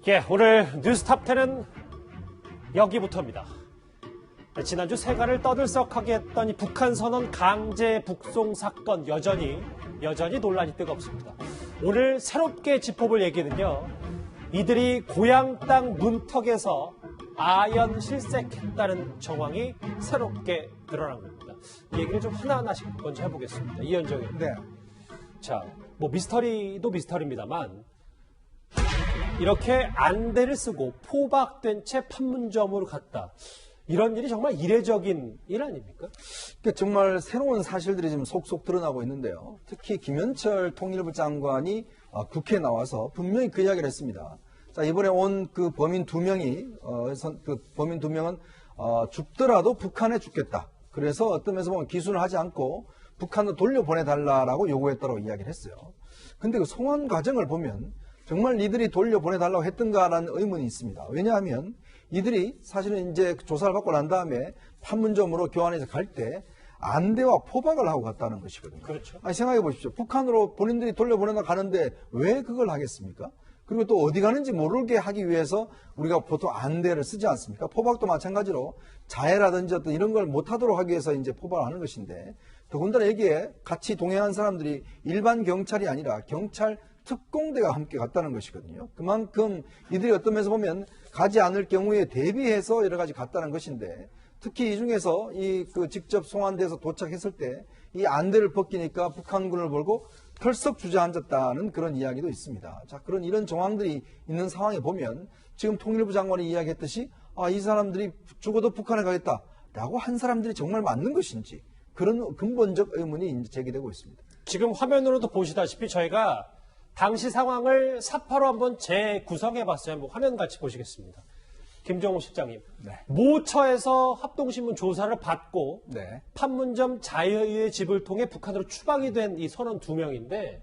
예, 오늘 뉴스탑10은 여기부터입니다. 지난주 세간을 떠들썩하게 했던 이 북한 선언 강제 북송 사건 여전히 논란이 뜨겁습니다. 오늘 새롭게 짚어볼 얘기는요. 이들이 고향 땅 문턱에서 아연 실색했다는 정황이 새롭게 드러난 겁니다. 이 얘기를 좀 하나하나씩 먼저 해보겠습니다. 이현정 의원. 네. 자, 뭐 미스터리도 미스터리입니다만 이렇게 안대를 쓰고 포박된 채 판문점으로 갔다. 이런 일이 정말 이례적인 일 아닙니까? 정말 새로운 사실들이 지금 속속 드러나고 있는데요. 특히 김현철 통일부 장관이 국회에 나와서 분명히 그 이야기를 했습니다. 자, 이번에 온 그 범인 두 명은 죽더라도 북한에 죽겠다. 그래서 어떤 면에서 보면 기순을 하지 않고 북한으로 돌려보내달라고 요구했다고 이야기를 했어요. 근데 그 송환 과정을 보면 정말 이들이 돌려보내달라고 했던가라는 의문이 있습니다. 왜냐하면 이들이 사실은 이제 조사를 받고 난 다음에 판문점으로 교환해서 갈 때 안대와 포박을 하고 갔다는 것이거든요. 그렇죠. 아니, 생각해 보십시오. 북한으로 본인들이 돌려보내다 가는데 왜 그걸 하겠습니까? 그리고 또 어디 가는지 모르게 하기 위해서 우리가 보통 안대를 쓰지 않습니까? 포박도 마찬가지로 자해라든지 어떤 이런 걸 못하도록 하기 위해서 이제 포박을 하는 것인데 더군다나 여기에 같이 동행한 사람들이 일반 경찰이 아니라 경찰 특공대가 함께 갔다는 것이거든요. 그만큼 이들이 어떤 면에서 보면 가지 않을 경우에 대비해서 여러 가지 갔다는 것인데 특히 이 중에서 직접 송환돼서 도착했을 때 이 안대를 벗기니까 북한군을 보고 털썩 주저앉았다는 그런 이야기도 있습니다. 자, 이런 정황들이 있는 상황에 보면 지금 통일부 장관이 이야기했듯이 이 사람들이 죽어도 북한에 가겠다라고 한 사람들이 정말 맞는 것인지 그런 근본적 의문이 이제 제기되고 있습니다. 지금 화면으로도 보시다시피 저희가 당시 상황을 사파로 한번 재구성해봤어요. 한번 화면 같이 보시겠습니다. 김정우 실장님. 네. 모처에서 합동신문 조사를 받고 네. 판문점 자유의 집을 통해 북한으로 추방이 된 이 선원 2명인데 네.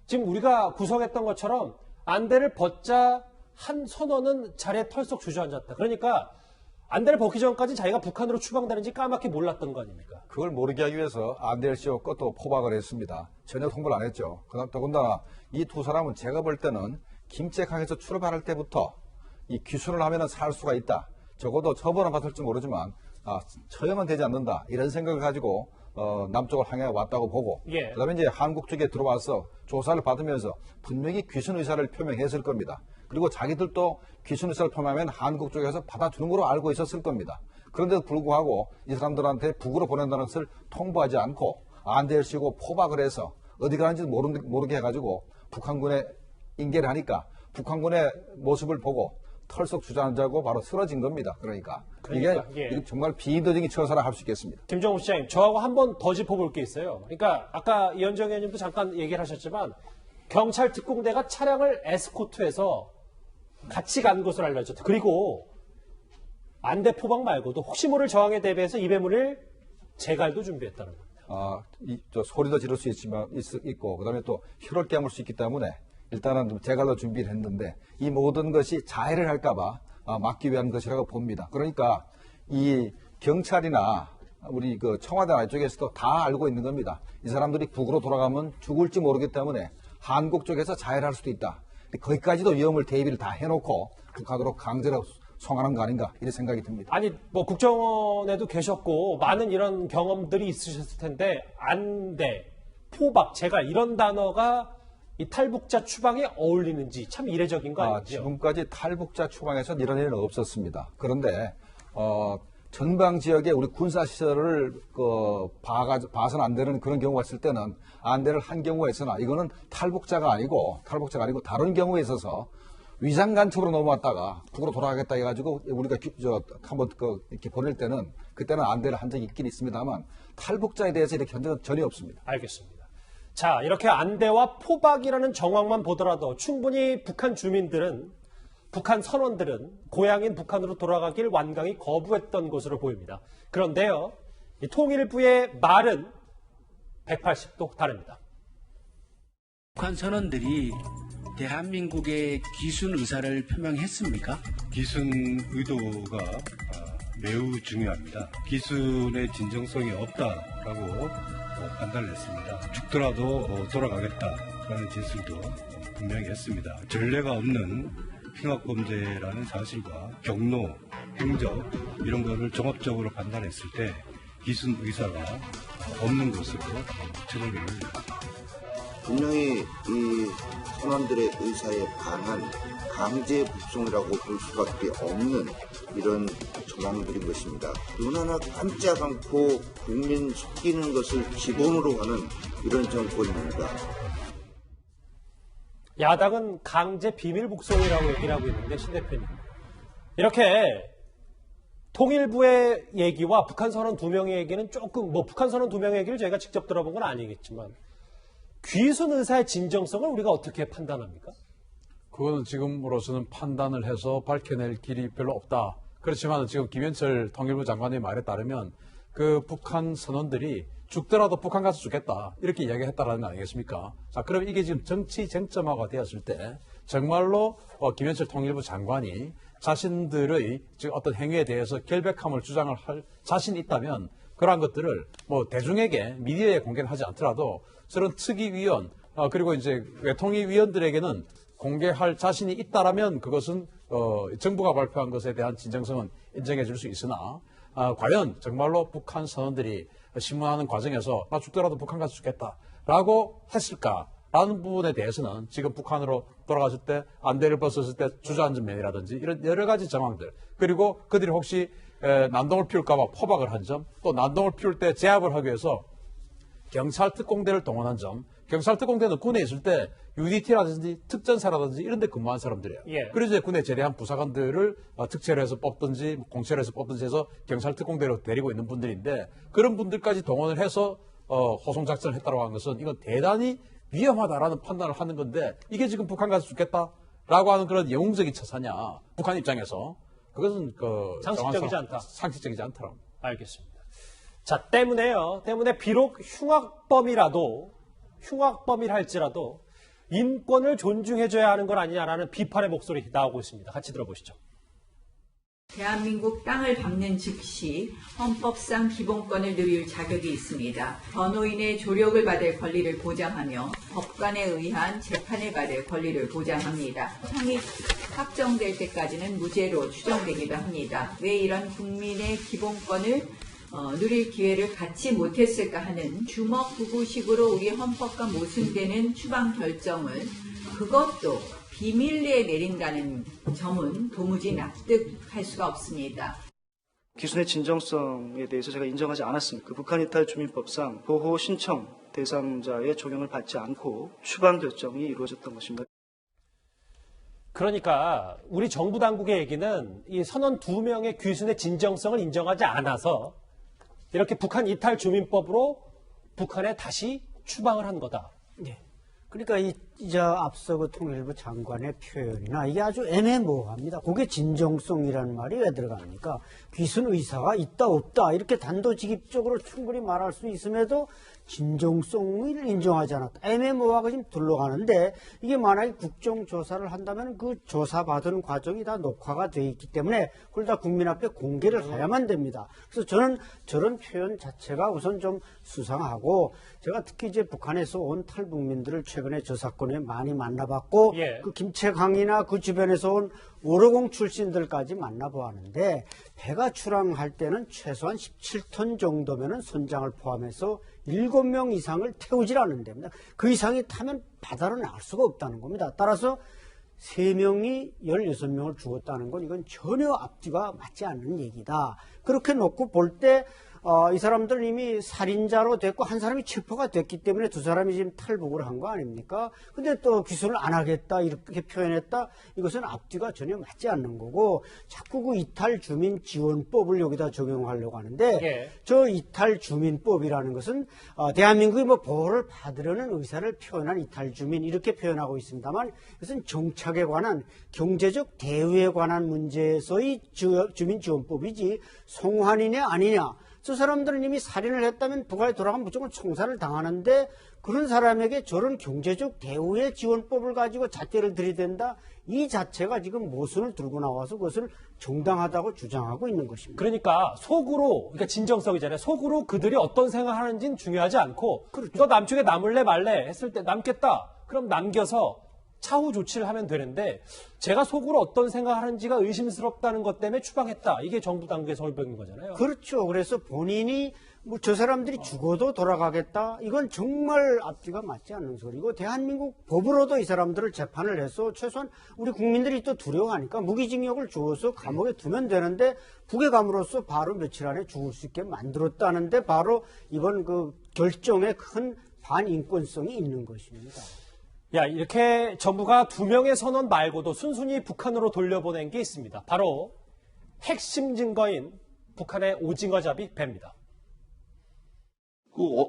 지금 우리가 구성했던 것처럼 안대를 벗자 한 선원은 자리에 털썩 주저앉았다. 그러니까 안대를 벗기 전까지 자기가 북한으로 추방되는지 까맣게 몰랐던 거 아닙니까? 그걸 모르게 하기 위해서 안대를 씌웠고 또 포박을 했습니다. 전혀 통보를 안 했죠. 더군다나 이 두 사람은 제가 볼 때는 김책항에서 출발할 때부터 이 귀순을 하면 살 수가 있다. 적어도 처벌은 받을지 모르지만 처형은 되지 않는다. 이런 생각을 가지고 남쪽을 향해 왔다고 보고 예. 그다음에 이제 한국 쪽에 들어와서 조사를 받으면서 분명히 귀순 의사를 표명했을 겁니다. 그리고 자기들도 귀순 의사를 표명하면 한국 쪽에서 받아주는 걸로 알고 있었을 겁니다. 그런데도 불구하고 이 사람들한테 북으로 보낸다는 것을 통보하지 않고 안대를 씌우고 포박을 해서 어디 가는지 모르게 해가지고 북한군에 인계를 하니까 북한군의 모습을 보고 털썩 주저앉고 바로 쓰러진 겁니다. 그러니까 이게 정말 비인도적인 처사라 할 수 있겠습니다. 김정우 시장님, 저하고 한 번 더 짚어볼 게 있어요. 그러니까 아까 이현정 의원님도 잠깐 얘기를 하셨지만 경찰 특공대가 차량을 에스코트해서 같이 간 것으로 알려졌다. 그리고 안대 포박 말고도 혹시 모를 저항에 대비해서 이배문을 제갈도 준비했다는 겁니다. 소리도 지를 수 있고 그다음에 또 혀를 깨물 수 있기 때문에 일단은 제갈로 준비를 했는데 이 모든 것이 자해를 할까봐 막기 위한 것이라고 봅니다. 그러니까 이 경찰이나 우리 그 청와대 쪽에서도 다 알고 있는 겁니다. 이 사람들이 북으로 돌아가면 죽을지 모르기 때문에 한국 쪽에서 자해를 할 수도 있다. 거기까지도 위험을 대비를 다 해놓고 북한으로 강제로 송환한 거 아닌가 이런 생각이 듭니다. 아니 뭐 국정원에도 계셨고 많은 이런 경험들이 있으셨을 텐데 안대, 포박, 제갈 이런 단어가 이 탈북자 추방에 어울리는지 참 이례적인 거 아니죠? 지금까지 탈북자 추방에서 이런 일은 없었습니다. 그런데 전방 지역에 우리 군사 시설을 봐서는 안 되는 그런 경우가 있을 때는 안대를 한 경우가 있으나 이거는 탈북자가 아니고 다른 경우에 있어서 위장 간첩으로 넘어왔다가 북으로 돌아가겠다 해가지고 우리가 한번 이렇게 보낼 때는 그때는 안대를 한 적이 있긴 있습니다만 탈북자에 대해서 이렇게 한 적은 전혀 없습니다. 알겠습니다. 자, 이렇게 안대와 포박이라는 정황만 보더라도 충분히 북한 주민들은, 북한 선원들은 고향인 북한으로 돌아가길 완강히 거부했던 것으로 보입니다. 그런데요, 이 통일부의 말은 180도 다릅니다. 북한 선원들이 대한민국의 귀순 의사를 표명했습니까? 귀순 의도가 매우 중요합니다. 귀순의 진정성이 없다라고 판단을 했습니다. 죽더라도 돌아가겠다라는 진술도 분명히 했습니다. 전례가 없는 흉악범죄라는 사실과 경로, 행적 이런 거를 종합적으로 판단했을 때 기순 의사가 없는 것으로 최종적으로 분명히 이 선원들의 의사에 반한 강제 북송이라고 볼 수밖에 없는 이런 정황들인 것입니다. 눈 하나 깜짝 않고 국민 속이는 것을 기본으로 하는 이런 정권입니다. 야당은 강제 비밀 북송이라고 얘기를 하고 있는데, 신 대표님, 이렇게 통일부의 얘기와 북한 선원 2명의 얘기는 조금, 북한 선원 2명의 얘기를 저희가 직접 들어본 건 아니겠지만, 귀순 의사의 진정성을 우리가 어떻게 판단합니까? 그거는 지금으로서는 판단을 해서 밝혀낼 길이 별로 없다. 그렇지만 지금 김현철 통일부 장관의 말에 따르면 그 북한 선원들이 죽더라도 북한 가서 죽겠다, 이렇게 이야기했다라는 거 아니겠습니까? 자, 그럼 이게 지금 정치 쟁점화가 되었을 때 정말로 김현철 통일부 장관이 자신들의 지금 어떤 행위에 대해서 결백함을 주장을 할 자신이 있다면 그러한 것들을 대중에게 미디어에 공개는 하지 않더라도 저런 특위위원 그리고 이제 외통위위원들에게는 공개할 자신이 있다라면 그것은 정부가 발표한 것에 대한 진정성은 인정해 줄 수 있으나 과연 정말로 북한 선원들이 신문하는 과정에서 나 죽더라도 북한 가서 죽겠다라고 했을까라는 부분에 대해서는 지금 북한으로 돌아갔을 때 안대를 벗었을 때 주저앉은 면이라든지 이런 여러 가지 정황들, 그리고 그들이 혹시 난동을 피울까 봐 포박을 한 점, 또 난동을 피울 때 제압을 하기 위해서 경찰 특공대를 동원한 점, 경찰 특공대는 군에 있을 때 UDT라든지 특전사라든지 이런 데 근무한 사람들이에요. 예. 그래서 이제 군에 제대한 부사관들을 특채를 해서 뽑든지 공채를 해서 뽑든지 해서 경찰 특공대로 데리고 있는 분들인데, 그런 분들까지 동원을 해서 호송작전을 했다고 하는 것은 이건 대단히 위험하다라는 판단을 하는 건데, 이게 지금 북한 가서 죽겠다라고 하는 그런 영웅적인 처사냐, 북한 입장에서 그것은 상식적이지 않다. 상식적이지 않더라고요. 알겠습니다. 자, 때문에 비록 흉악범이라 할지라도 인권을 존중해줘야 하는 건 아니냐라는 비판의 목소리 나오고 있습니다. 같이 들어보시죠. 대한민국 땅을 밟는 즉시 헌법상 기본권을 누릴 자격이 있습니다. 변호인의 조력을 받을 권리를 보장하며 법관에 의한 재판을 받을 권리를 보장합니다. 형이 확정될 때까지는 무죄로 추정되기도 합니다. 왜 이런 국민의 기본권을 누릴 기회를 갖지 못했을까 하는 주먹구구식으로 우리 헌법과 모순되는 추방 결정을 그것도 비밀리에 내린다는 점은 도무지 납득할 수가 없습니다. 기순의 진정성에 대해서 제가 인정하지 않았습니다. 그 북한 이탈 주민법상 보호 신청 대상자의 적용을 받지 않고 추방 결정이 이루어졌던 것입니다. 그러니까 우리 정부 당국의 얘기는 이 선원 2명의 귀순의 진정성을 인정하지 않아서 이렇게 북한 이탈 주민법으로 북한에 다시 추방을 한 거다. 네. 그러니까 이제 앞서 그 통일부 장관의 표현이나 이게 아주 애매모호합니다. 그게 진정성이라는 말이 왜 들어갑니까? 귀순 의사가 있다 없다 이렇게 단도직입적으로 충분히 말할 수 있음에도 진정성을 인정하지 않았다. 애매모호하게 지금 둘러가는데, 이게 만약에 국정조사를 한다면 그 조사받은 과정이 다 녹화가 돼 있기 때문에 그걸 다 국민 앞에 공개를 해야만 됩니다. 그래서 저는 저런 표현 자체가 우선 좀 수상하고, 제가 특히 이제 북한에서 온 탈북민들을 최근에 저 사건에 많이 만나봤고, 예. 그 김책항이나 그 주변에서 온 550 출신들까지 만나보았는데, 배가 출항할 때는 최소한 17톤 정도면은 선장을 포함해서 7명 이상을 태우질 않는 됩니다. 그 이상이 타면 바다로 나갈 수가 없다는 겁니다. 따라서 3명이 16명을 죽었다는 건 이건 전혀 앞뒤가 맞지 않는 얘기다. 그렇게 놓고 볼 때 이 사람들은 이미 살인자로 됐고 한 사람이 체포가 됐기 때문에 두 사람이 지금 탈북을 한 거 아닙니까? 근데 또 귀순을 안 하겠다 이렇게 표현했다. 이것은 앞뒤가 전혀 맞지 않는 거고, 자꾸 그 이탈 주민 지원법을 여기다 적용하려고 하는데, 예. 저 이탈 주민법이라는 것은 대한민국이 보호를 받으려는 의사를 표현한 이탈 주민 이렇게 표현하고 있습니다만, 이것은 정착에 관한 경제적 대우에 관한 문제에서의 주민 지원법이지 송환이냐 아니냐. 저 사람들은 이미 살인을 했다면 북한에 돌아가면 무조건 총살을 당하는데, 그런 사람에게 저런 경제적 대우의 지원법을 가지고 잣대를 들이댄다? 이 자체가 지금 모순을 들고 나와서 그것을 정당하다고 주장하고 있는 것입니다. 그러니까 그러니까 진정성이잖아요. 속으로 그들이 어떤 생각을 하는지는 중요하지 않고, 그렇죠. 너 남쪽에 남을래 말래 했을 때 남겠다. 그럼 남겨서 차후 조치를 하면 되는데 제가 속으로 어떤 생각하는지가 의심스럽다는 것 때문에 추방했다. 이게 정부 당국의 설명인 거잖아요. 그렇죠. 그래서 본인이 뭐 저 사람들이 죽어도 돌아가겠다. 이건 정말 앞뒤가 맞지 않는 소리고 대한민국 법으로도 이 사람들을 재판을 해서 최소한 우리 국민들이 또 두려워하니까 무기징역을 주어서 감옥에 두면 되는데 북에 감으로써 바로 며칠 안에 죽을 수 있게 만들었다는데 바로 이번 그 결정에 큰 반인권성이 있는 것입니다. 야, 이렇게 정부가 2명의 선원 말고도 순순히 북한으로 돌려보낸 게 있습니다. 바로 핵심 증거인 북한의 오징어잡이 배입니다.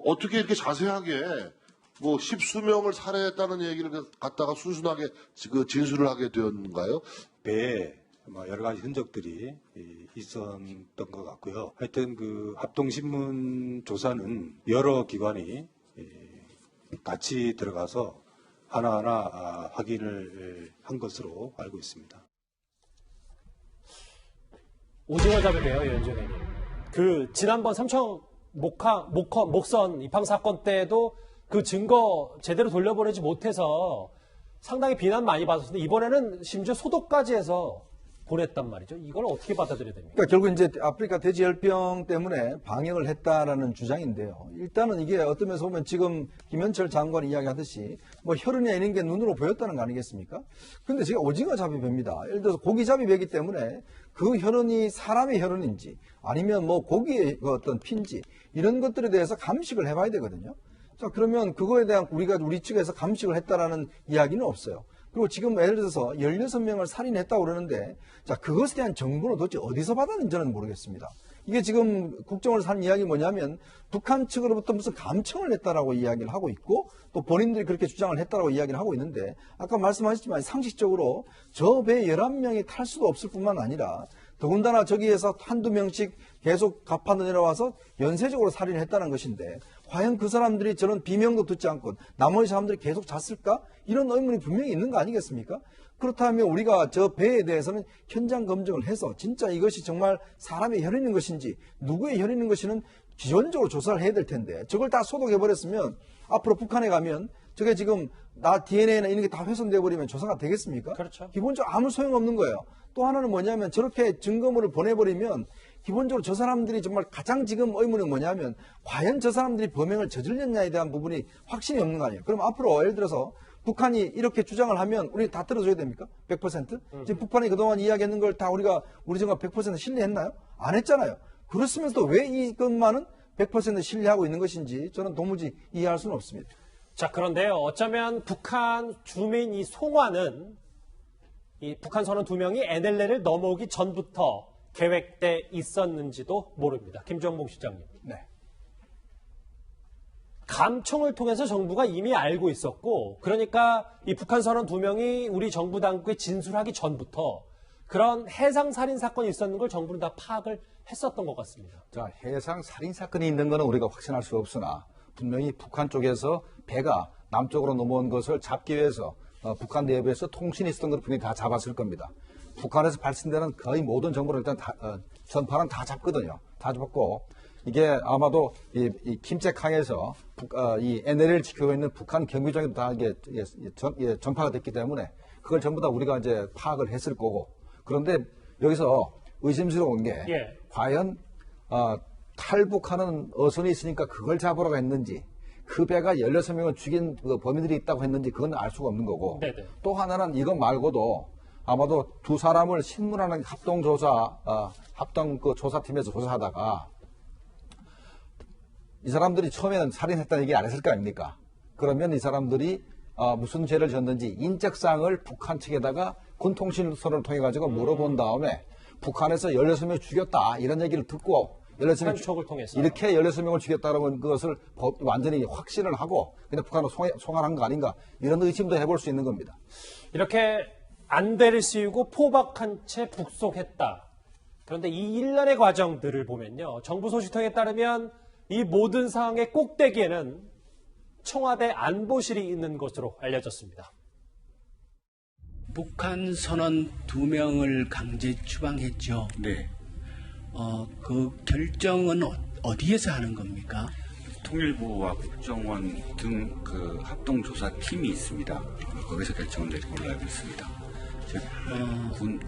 어떻게 이렇게 자세하게 뭐 십수명을 살해했다는 얘기를 갖다가 순순하게 그 진술을 하게 되었는가요? 배에 여러 가지 흔적들이 있었던 것 같고요. 하여튼 그 합동신문 조사는 여러 기관이 같이 들어가서 하나하나 확인을 한 것으로 알고 있습니다. 오징어잡이 배요, 연준님. 그 지난번 삼청 목선 입항 사건 때도 그 증거 제대로 돌려보내지 못해서 상당히 비난 많이 받았는데 이번에는 심지어 소독까지 해서 보냈단 말이죠. 이걸 어떻게 받아들여야 됩니까? 그러니까 결국 이제 아프리카 돼지열병 때문에 방역을 했다라는 주장인데요. 일단은 이게 어떤 면에서 보면 지금 김현철 장관이 이야기하듯이 뭐 혈흔이나 이런 게 눈으로 보였다는 거 아니겠습니까? 근데 제가 오징어 잡이배입니다. 예를 들어서 고기 잡이배이기 때문에 그 혈흔이 사람의 혈흔인지 아니면 뭐 고기의 어떤 피인지 이런 것들에 대해서 감식을 해봐야 되거든요. 자, 그러면 그거에 대한 우리 측에서 감식을 했다라는 이야기는 없어요. 그리고 지금 예를 들어서 16명을 살인했다고 그러는데 자, 그것에 대한 정보는 도대체 어디서 받았는지 저는 모르겠습니다. 이게 지금 국정원에서 하는 이야기 뭐냐면 북한 측으로부터 무슨 감청을 했다라고 이야기를 하고 있고 또 본인들이 그렇게 주장을 했다라고 이야기를 하고 있는데 아까 말씀하셨지만 상식적으로 저 배 11명이 탈 수도 없을 뿐만 아니라 더군다나 저기에서 한두 명씩 계속 가판도 내려와서 연쇄적으로 살인을 했다는 것인데 과연 그 사람들이 저런 비명도 듣지 않고 나머지 사람들이 계속 잤을까? 이런 의문이 분명히 있는 거 아니겠습니까? 그렇다면 우리가 저 배에 대해서는 현장 검증을 해서 진짜 이것이 정말 사람의 혈흔인 것인지 누구의 혈흔인 것인지는 기본적으로 조사를 해야 될 텐데 저걸 다 소독해버렸으면 앞으로 북한에 가면 저게 지금 나 DNA나 이런 게 다 훼손돼 버리면 조사가 되겠습니까? 그렇죠. 기본적으로 아무 소용없는 거예요. 또 하나는 뭐냐면 저렇게 증거물을 보내버리면 기본적으로 저 사람들이 정말 가장 지금 의문은 뭐냐면 과연 저 사람들이 범행을 저질렀냐에 대한 부분이 확신이 없는 거 아니에요. 그럼 앞으로 예를 들어서 북한이 이렇게 주장을 하면 우리 다 들어줘야 됩니까? 100%? 지금 북한이 그동안 이야기했는 걸 다 우리 정말 100% 신뢰했나요? 안 했잖아요. 그렇으면서도 왜 이것만은 100% 신뢰하고 있는 것인지 저는 도무지 이해할 수는 없습니다. 자, 그런데요. 어쩌면 북한 주민 이 송화는 이 북한 선원 2명이 NLL을 넘어오기 전부터 계획돼 있었는지도 모릅니다. 김정봉 시장님. 네. 감청을 통해서 정부가 이미 알고 있었고 그러니까 이 북한 선원 2명이 우리 정부 당국에 진술하기 전부터 그런 해상 살인 사건이 있었는 걸 정부는 다 파악을 했었던 것 같습니다. 자, 해상 살인 사건이 있는 것은 우리가 확신할 수 없으나 분명히 북한 쪽에서 배가 남쪽으로 넘어온 것을 잡기 위해서 북한 내부에서 통신이 있었던 걸 분명히 다 잡았을 겁니다. 북한에서 발신되는 거의 모든 정보를 일단 전파는 다 잡거든요. 다 잡았고 이게 아마도 이 김제강에서 이 NLL을 지키고 있는 북한 경비정에도 다 이게 전파가 됐기 때문에 그걸 전부 다 우리가 이제 파악을 했을 거고 그런데 여기서 의심스러운 게 과연 탈북하는 어선이 있으니까 그걸 잡으러 했는지 그 배가 16명을 죽인 그 범인들이 있다고 했는지 그건 알 수가 없는 거고 네네. 또 하나는 이것 말고도 아마도 두 사람을 신문하는 합동 그 조사팀에서 조사하다가 이 사람들이 처음에는 살인했다는 얘기를 안 했을 거 아닙니까? 그러면 이 사람들이 무슨 죄를 졌는지 인적사항을 북한 측에다가 군통신선을 통해 가지고 물어본 다음에 북한에서 16명 죽였다 이런 얘기를 듣고 16명 통해서 이렇게 16명을 죽였다 그러면 그것을 완전히 확신을 하고 그냥 북한으로 송환한 거 아닌가 이런 의심도 해볼 수 있는 겁니다. 이렇게 안대를 씌우고 포박한 채 북송했다. 그런데 이 일련의 과정들을 보면요. 정부 소식통에 따르면 이 모든 상황의 꼭대기에는 청와대 안보실이 있는 것으로 알려졌습니다. 북한 선원 2명을 강제 추방했죠. 네. 그 결정은 어디에서 하는 겁니까? 통일부와 국정원 등 그 합동조사팀이 있습니다. 거기서 결정을 내린 걸로 알고 있습니다. 즉,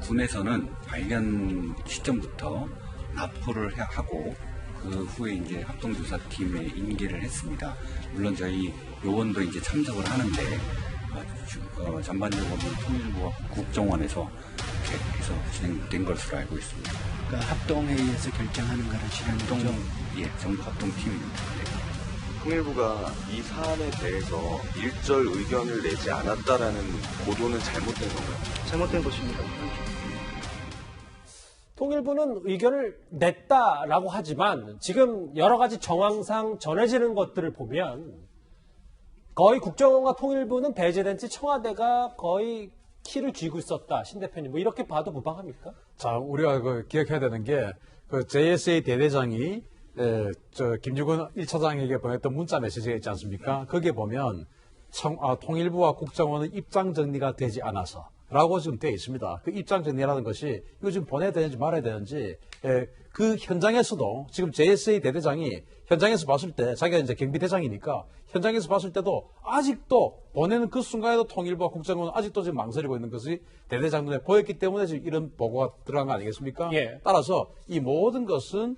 군에서는 발견 시점부터 납부를 하고 그 후에 이제 합동조사팀에 인계를 했습니다. 물론 저희 요원도 이제 참석을 하는데 전반적으로 통일부와 국정원에서 이렇게 해서 진행된 것으로 알고 있습니다. 그러니까 합동회의에서 결정하는 거라시는 거죠? 예, 정부 합동팀입니다. 네. 통일부가 이 사안에 대해서 일절 의견을 내지 않았다라는 보도는 잘못된 건가요? 잘못된 것입니다. 통일부는 의견을 냈다라고 하지만 지금 여러 가지 정황상 전해지는 것들을 보면 거의 국정원과 통일부는 배제된 채 청와대가 거의 키를 쥐고 있었다. 신 대표님, 뭐 이렇게 봐도 무방합니까? 자, 우리가 기억해야 되는 게 그 JSA 대대장이 김주근 1차장에게 보냈던 문자 메시지가 있지 않습니까? 거기에 보면 통일부와 국정원은 입장 정리가 되지 않아서 라고 지금 되어 있습니다. 그 입장 정리라는 것이 이거 지금 보내야 되는지 말아야 되는지 그 현장에서도 지금 JSA 대대장이 현장에서 봤을 때 자기가 이제 경비대장이니까 현장에서 봤을 때도 아직도 보내는 그 순간에도 통일부와 국정원은 아직도 지금 망설이고 있는 것이 대대장 눈에 보였기 때문에 지금 이런 보고가 들어간 거 아니겠습니까? 예. 따라서 이 모든 것은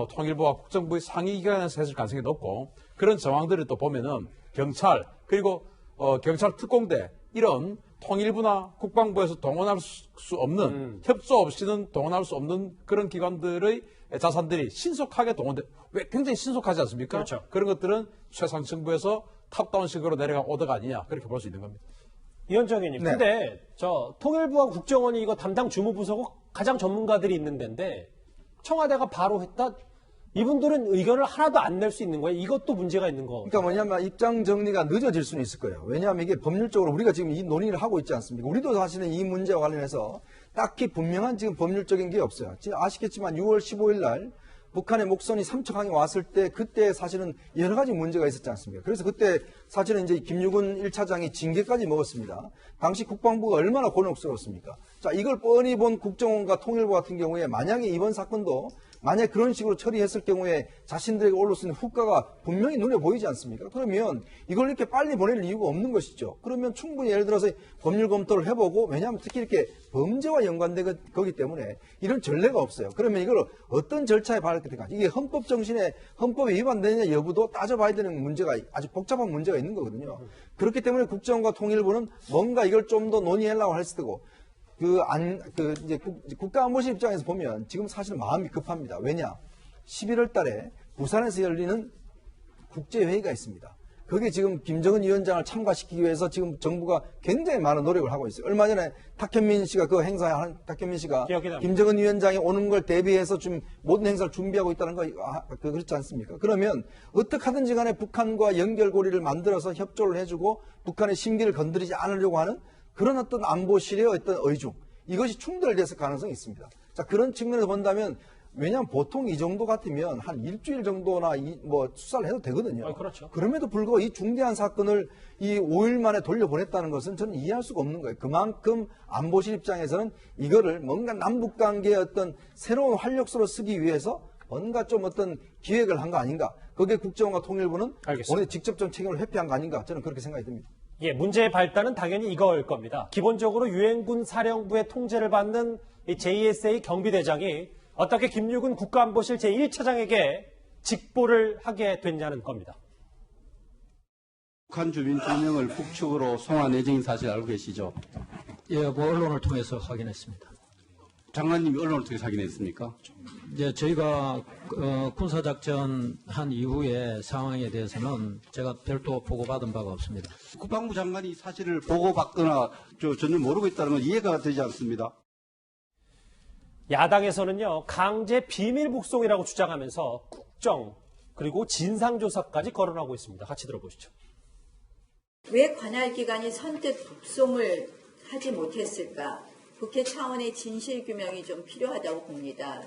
통일부와 국정부의 상위기관에서 했을 가능성이 높고 그런 정황들을 또 보면은 경찰 그리고 경찰 특공대 이런 통일부나 국방부에서 동원할 수 없는 협조 없이는 동원할 수 없는 그런 기관들의 자산들이 신속하게 왜 굉장히 신속하지 않습니까? 그렇죠. 그런 것들은 최상층부에서 탑다운식으로 내려간 오더가 아니냐 그렇게 볼 수 있는 겁니다. 위원장님, 네. 근데 통일부와 국정원이 이거 담당 주무부서고 가장 전문가들이 있는 데인데 청와대가 바로 했다. 이분들은 의견을 하나도 안 낼 수 있는 거예요. 이것도 문제가 있는 거. 그러니까 뭐냐면 입장 정리가 늦어질 수는 있을 거예요. 왜냐하면 이게 법률적으로 우리가 지금 이 논의를 하고 있지 않습니까? 우리도 사실은 이 문제와 관련해서 딱히 분명한 지금 법률적인 게 없어요. 지금 아시겠지만 6월 15일 날 북한의 목선이 삼척항에 왔을 때 그때 사실은 여러 가지 문제가 있었지 않습니까? 그래서 그때 사실은 이제 김유근 1차장이 징계까지 먹었습니다. 당시 국방부가 얼마나 곤혹스러웠습니까? 자, 이걸 뻔히 본 국정원과 통일부 같은 경우에 만약에 이번 사건도 만약 그런 식으로 처리했을 경우에 자신들에게 올릴 수 있는 후과가 분명히 눈에 보이지 않습니까? 그러면 이걸 이렇게 빨리 보낼 이유가 없는 것이죠. 그러면 충분히 예를 들어서 법률 검토를 해보고 왜냐하면 특히 이렇게 범죄와 연관된 거기 때문에 이런 전례가 없어요. 그러면 이걸 어떤 절차에 발할 때까지 이게 헌법 정신에 헌법에 위반되느냐 여부도 따져봐야 되는 문제가 아주 복잡한 문제가 있는 거거든요. 그렇기 때문에 국정원과 통일부는 뭔가 이걸 좀 더 논의하려고 할 때고 이제 국가안보실 입장에서 보면 지금 사실은 마음이 급합니다. 왜냐? 11월 달에 부산에서 열리는 국제회의가 있습니다. 거기에 지금 김정은 위원장을 참가시키기 위해서 지금 정부가 굉장히 많은 노력을 하고 있어요. 얼마 전에 탁현민 씨가 그 행사에 탁현민 씨가 김정은 위원장이 오는 걸 대비해서 지금 모든 행사를 준비하고 있다는 거 그렇지 않습니까? 그러면 어떻게 하든지 간에 북한과 연결고리를 만들어서 협조를 해주고 북한의 심기를 건드리지 않으려고 하는 그런 어떤 안보실의 어떤 의중, 이것이 충돌됐을 가능성이 있습니다. 자, 그런 측면에서 본다면, 왜냐하면 보통 이 정도 같으면 한 일주일 정도나 수사를 해도 되거든요. 그렇죠. 그럼에도 불구하고 이 중대한 사건을 이 5일 만에 돌려보냈다는 것은 저는 이해할 수가 없는 거예요. 그만큼 안보실 입장에서는 이거를 뭔가 남북 관계의 어떤 새로운 활력소로 쓰기 위해서 뭔가 좀 어떤 기획을 한 거 아닌가. 거기에 국정원과 통일부는 오늘 직접적 책임을 회피한 거 아닌가. 저는 그렇게 생각이 듭니다. 예, 문제의 발단은 당연히 이거일 겁니다. 기본적으로 유엔군 사령부의 통제를 받는 이 JSA 경비대장이 어떻게 김유근 국가안보실 제1차장에게 직보를 하게 됐냐는 겁니다. 북한 주민 2명을 북측으로 송환 예정인 사실 알고 계시죠? 예, 언론을 통해서 확인했습니다. 장관님이 언론을 통해서 확인했습니까? 이제 저희가 군사작전 한 이후의 상황에 대해서는 제가 별도 보고받은 바가 없습니다. 국방부 장관이 사실을 보고받거나 전혀 모르고 있다는 건 이해가 되지 않습니다. 야당에서는요, 강제 비밀 북송이라고 주장하면서 국정 그리고 진상조사까지 거론하고 있습니다. 같이 들어보시죠. 왜 관할 기관이 선뜻 북송을 하지 못했을까? 국회 차원의 진실규명이 좀 필요하다고 봅니다.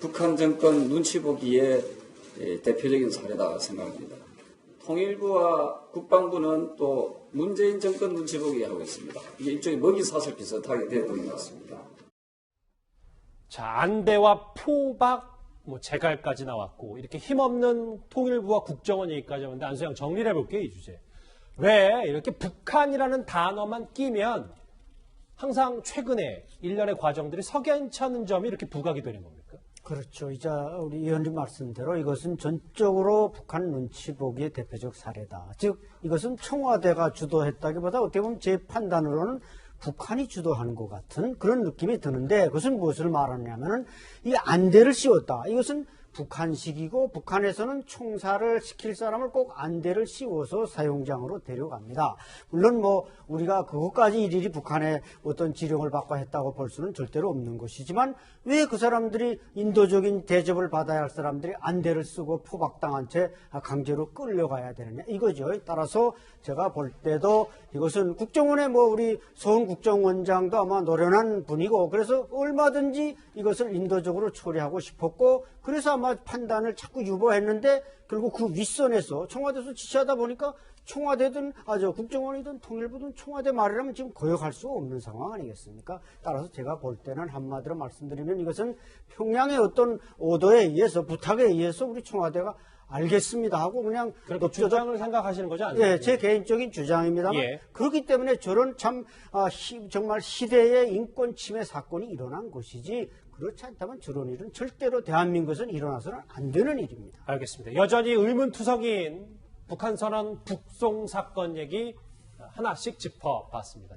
북한 정권 눈치 보기에 대표적인 사례다 생각합니다. 통일부와 국방부는 또 문재인 정권 눈치 보기 하고 있습니다. 이게 일종의 먹이 사슬 비슷하게 되어 보이는 것 같습니다. 자, 안배와 포박 뭐 재갈까지 나왔고 이렇게 힘없는 통일부와 국정원 얘기까지 하는데 안수영 정리를 해볼게요, 이 주제. 왜 이렇게 북한이라는 단어만 끼면 항상 최근에 일련의 과정들이 석연찮은 점이 이렇게 부각이 되는 겁니까? 그렇죠. 이제 우리 의원님 말씀대로 이것은 전적으로 북한 눈치 보기의 대표적 사례다. 즉 이것은 청와대가 주도했다기보다 어떻게 보면 제 판단으로는 북한이 주도하는 것 같은 그런 느낌이 드는데 그것은 무엇을 말하냐면은 이 안대를 씌웠다. 이것은 북한식이고 북한에서는 총사를 시킬 사람을 꼭 안대를 씌워서 사용장으로 데려갑니다. 물론 뭐 우리가 그것까지 일일이 북한에 어떤 지령을 받고 했다고 볼 수는 절대로 없는 것이지만 왜 그 사람들이 인도적인 대접을 받아야 할 사람들이 안대를 쓰고 포박당한 채 강제로 끌려가야 되느냐 이거죠. 따라서 제가 볼 때도 이것은 국정원의 뭐 우리 서훈 국정원장도 아마 노련한 분이고 그래서 얼마든지 이것을 인도적으로 처리하고 싶었고 그래서 아마 판단을 자꾸 유보했는데 결국 그 윗선에서 청와대에서 지시하다 보니까 청와대든 국정원이든 통일부든 청와대 말이라면 지금 거역할 수 없는 상황 아니겠습니까? 따라서 제가 볼 때는 한마디로 말씀드리면 이것은 평양의 어떤 오더에 의해서 부탁에 의해서 우리 청와대가 알겠습니다 하고 그냥 그렇게 주장을 생각하시는 거지 않습니까? 예, 제 개인적인 주장입니다만 예. 그렇기 때문에 저런 참 정말 시대의 인권 침해 사건이 일어난 것이지 그렇지 않다면 저런 일은 절대로 대한민국에서는 일어나서는 안 되는 일입니다. 알겠습니다. 여전히 의문투성인 북한 선언 북송 사건 얘기 하나씩 짚어봤습니다.